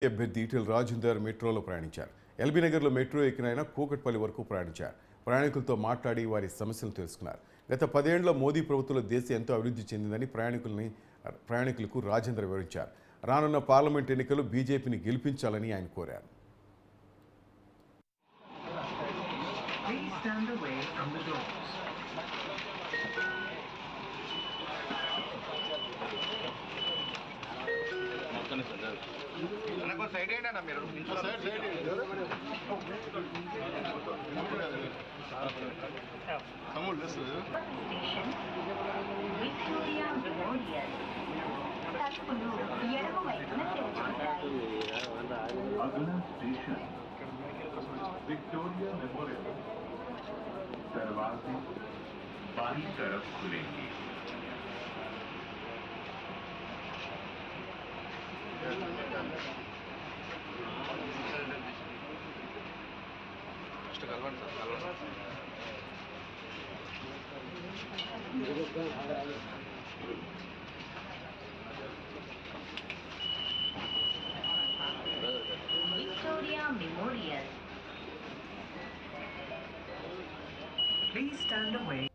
అభ్యర్థి ఈటెల రాజేందర్ మెట్రోలో ప్రయాణించారు. ఎల్బీ నగర్లో మెట్రో ఎక్కిన ఆయన కూకట్పల్లి వరకు ప్రయాణించారు. ప్రయాణికులతో మాట్లాడి వారి సమస్యలు తెలుసుకున్నారు. గత 10 ఏళ్ల మోదీ ప్రభుత్వంలో దేశం ఎంతో అభివృద్ధి చెందిందని ప్రయాణికులకు రాజేందర్ వివరించారు. రానున్న పార్లమెంట్ ఎన్నికల్లో బీజేపీని గెలిపించాలని ఆయన కోరారు. సైడ్ అయినా మీరు विक्टोरिया मेमोरियल दरवाजे बाई तरफ खुलेंगे। Victoria Memorial. Please stand away